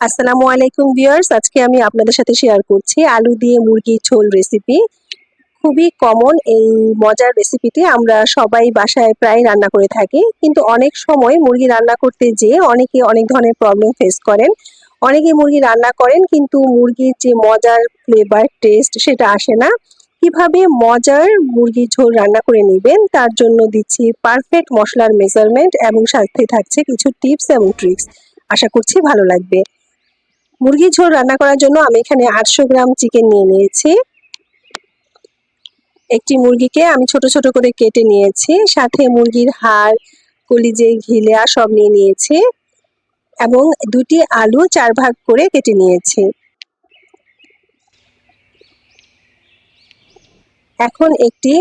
আসসালামু আলাইকুম ভিউয়ার্স, আজকে আমি আপনাদের সাথে শেয়ার করছি আলু দিয়ে মুরগির ঝোল রেসিপি। খুবই কমন এই মজার রেসিপিটি আমরা সবাই বাসায় প্রায় রান্না করে থাকি, কিন্তু অনেক সময় মুরগি রান্না করতে যেয়ে অনেকে অনেক ধরনের প্রবলেম ফেস করেন। অনেকে মুরগি রান্না করেন কিন্তু মুরগির যে মজার ফ্লেভার টেস্ট সেটা আসে না। কিভাবে মজার মুরগির ঝোল রান্না করে নেবেন তার জন্য দিচ্ছি পারফেক্ট মশলার মেজারমেন্ট এবং সাথে থাকছে কিছু টিপস এবং ট্রিক্স। আশা করছি ভালো লাগবে। মুরগির ঝোল রান্না করার জন্য আমি এখানে 800 গ্রাম চিকেন নিয়ে নিয়েছি। একটি মুরগিকে আমি ছোট ছোট করে কেটে নিয়েছি, সাথে মুরগির হাড়, কলিজে, ঘিলা সব নিয়ে নিয়েছি এবং দুটি আলু 4 ভাগ করে কেটে নিয়েছি। এখন একটি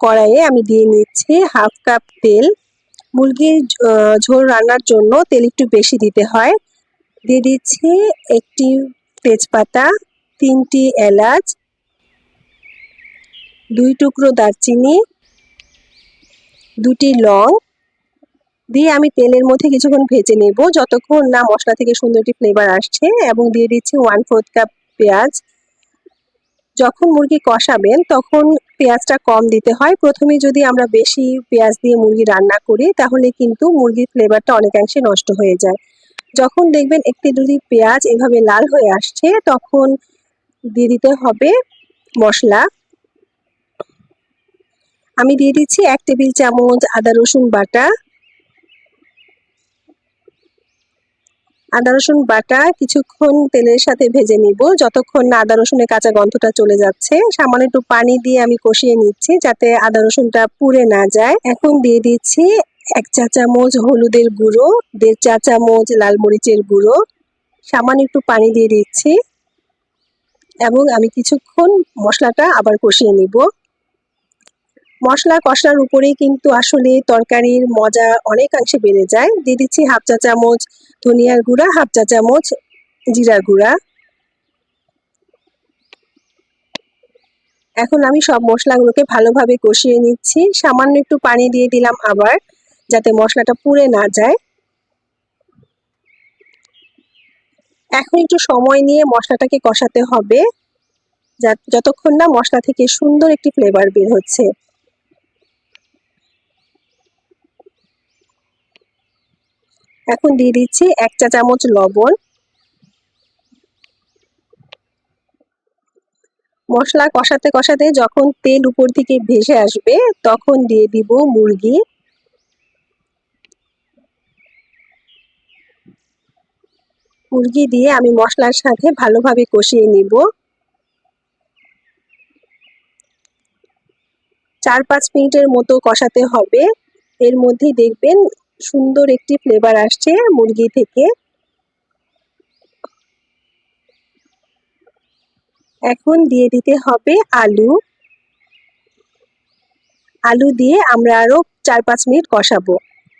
কড়াইয়ে আমি দিয়ে নিচ্ছি হাফ কাপ তেল। মুরগির ঝোল রান্নার জন্য তেল একটু বেশি দিতে হয়। দিয়ে দিচ্ছি একটি তেজপাতা, 3টি এলাচ, 2 টুকরো দারচিনি, 2টি লং দিয়ে আমি তেলের মধ্যে কিছুক্ষণ ভেজে নেব যতক্ষণ না মশলা থেকে সুন্দর একটি ফ্লেভার আসছে, এবং দিয়ে দিচ্ছি 1/4 কাপ পেঁয়াজ। যখন মুরগি কষাবেন তখন পেঁয়াজটা কম দিতে হয়। প্রথমে যদি আমরা বেশি পেঁয়াজ দিয়ে মুরগি রান্না করি তাহলে কিন্তু মুরগির ফ্লেভারটা অনেকাংশে নষ্ট হয়ে যায়। যখন দেখবেন একটু যদি পেঁয়াজ এভাবে লাল হয়ে আসছে তখন দিয়ে দিতে হবে মশলা। আমি দিয়ে দিচ্ছি 1 টেবিল চামচ আদা রসুন বাটা। আদা রসুন বাটা কিছুক্ষণ তেলের সাথে ভেজে নিব যতক্ষণ না আদা রসুনের কাঁচা গন্ধটা চলে যাচ্ছে। সামান্য একটু পানি দিয়ে আমি কষিয়ে নিচ্ছি যাতে আদা রসুনটা পুড়ে না যায়। এখন দিয়ে দিচ্ছি 1 চা চামচ হলুদের গুঁড়ো, 1.5 চা চামচ লাল মরিচের গুঁড়ো, সামান্য একটু পানি দিয়ে দিচ্ছি এবং আমি কিছুক্ষণ মশলাটা আবার কষিয়ে নিব। মশলা কষার উপরেই কিন্তু আসলে তরকারির মজা অনেকাংশে বেড়ে যায়। দিয়ে দিচ্ছি হাফ চা চামচ ধনিয়ার গুঁড়া, হাফ চা চামচ জিরার গুঁড়া। এখন আমি সব মশলাগুলোকে ভালোভাবে কষিয়ে নিচ্ছি। সামান্য একটু পানি দিয়ে দিলাম আবার, যাতে মশলাটা পুড়ে না যায়। এখন একটু সময় নিয়ে মশলাটাকে কষাতে হবে যতক্ষণ না মশলা থেকে সুন্দর একটি ফ্লেভার বের হচ্ছে। এখন দিয়ে দিচ্ছি 1 চা চামচ লবণ। মশলা কষাতে কষাতে যখন তেল উপর থেকে ভেসে আসবে তখন দিয়ে দিব মুরগি। মুরগি দিয়ে আমি মশলার সাথে ভালোভাবে কষিয়ে নিব। 4-5 মিনিটের মতো কষাতে হবে। এর মধ্যেই দেখবেন সুন্দর একটি ফ্লেভার আসছে মুরগি থেকে। এখন দিয়ে দিতে হবে আলু। আলু দিয়ে আমরা আরো 4-5 মিনিট কষাবো।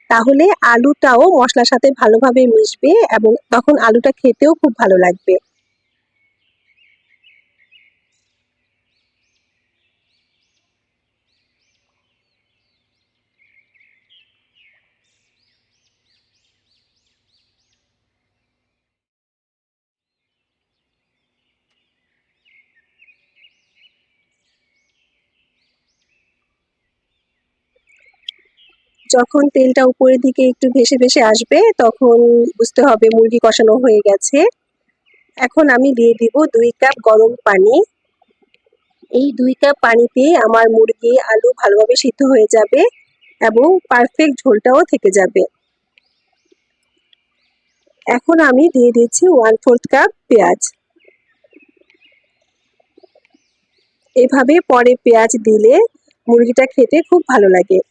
তাহলে আলুটাও মশলার সাথে ভালোভাবে মিশবে এবং তখন আলুটা খেতেও খুব ভালো লাগবে। যখন তেলটা উপরের দিকে একটু ভেসে ভেসে আসবে তখন বুঝতে হবে মুরগি কষানো হয়ে গেছে। এখন আমি দিয়ে দিব 2 কাপ গরম পানি। এই 2 কাপ পানিতে আমার মুরগি আলু ভালোভাবে সিদ্ধ হয়ে যাবে এবং পারফেক্ট ঝোলটাও থেকে যাবে। এখন আমি দিয়ে দিচ্ছি 1/4 কাপ পেঁয়াজ। এভাবে পরে পেঁয়াজ দিলে মুরগিটা খেতে খুব ভালো লাগে।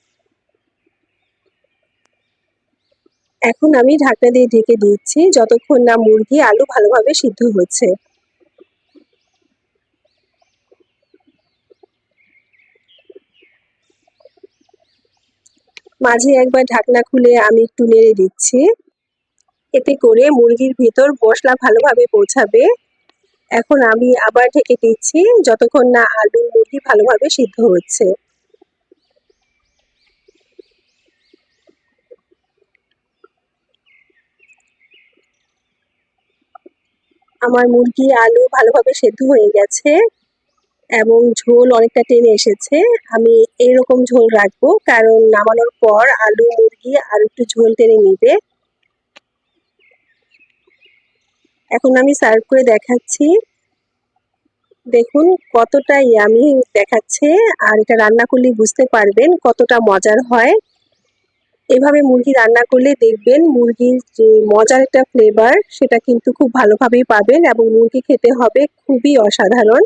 এখন আমি ঢাকনা দিয়ে ঢেকে দিচ্ছি যতক্ষণ না মুরগি আলু ভালোভাবে সিদ্ধ হচ্ছে। মাঝে একবার ঢাকনা খুলে আমি একটু নেড়ে দিচ্ছি। এতে করে মুরগির ভিতর মশলা ভালোভাবে পৌঁছাবে। এখন আমি আবার ঢেকে দিচ্ছি যতক্ষণ না আলু মুরগি ভালোভাবে সিদ্ধ হচ্ছে। আমার মুরগি আলু ভালোভাবে সেদ্ধ হয়ে গেছে এবং ঝোল অনেকটা টেনে এসেছে। আমি এইরকম ঝোল রাখবো কারণ নামানোর পর আলু মুরগি আর একটু ঝোল টেনে নিবে। এখন আমি সার্ভ করে দেখাচ্ছি। দেখুন কতটা ইয়ামি দেখাচ্ছে, আর এটা রান্না করলে বুঝতে পারবেন কতটা মজার হয়। এভাবে মুরগি রান্না করলে দেখবেন মুরগির যে মজার একটা ফ্লেভার সেটা কিন্তু খুব ভালোভাবেই পাবেন এবং মুরগি খেতে হবে খুবই অসাধারণ।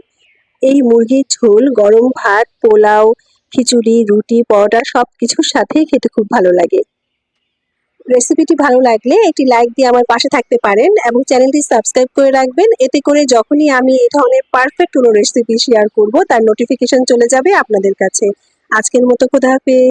এই মুরগির ঝোল গরম ভাত, পোলাও, খিচুড়ি, রুটি, পরোটা সবকিছুর সাথেই খেতে খুব ভালো লাগে। রেসিপিটি ভালো লাগলে একটি লাইক দিয়ে আমার পাশে থাকতে পারেন এবং চ্যানেলটি সাবস্ক্রাইব করে রাখবেন। এতে করে যখনই আমি এই ধরনের পারফেক্ট কোনো রেসিপি শেয়ার করব তার নোটিফিকেশন চলে যাবে আপনাদের কাছে। আজকের মতো খোদা হাফেজ।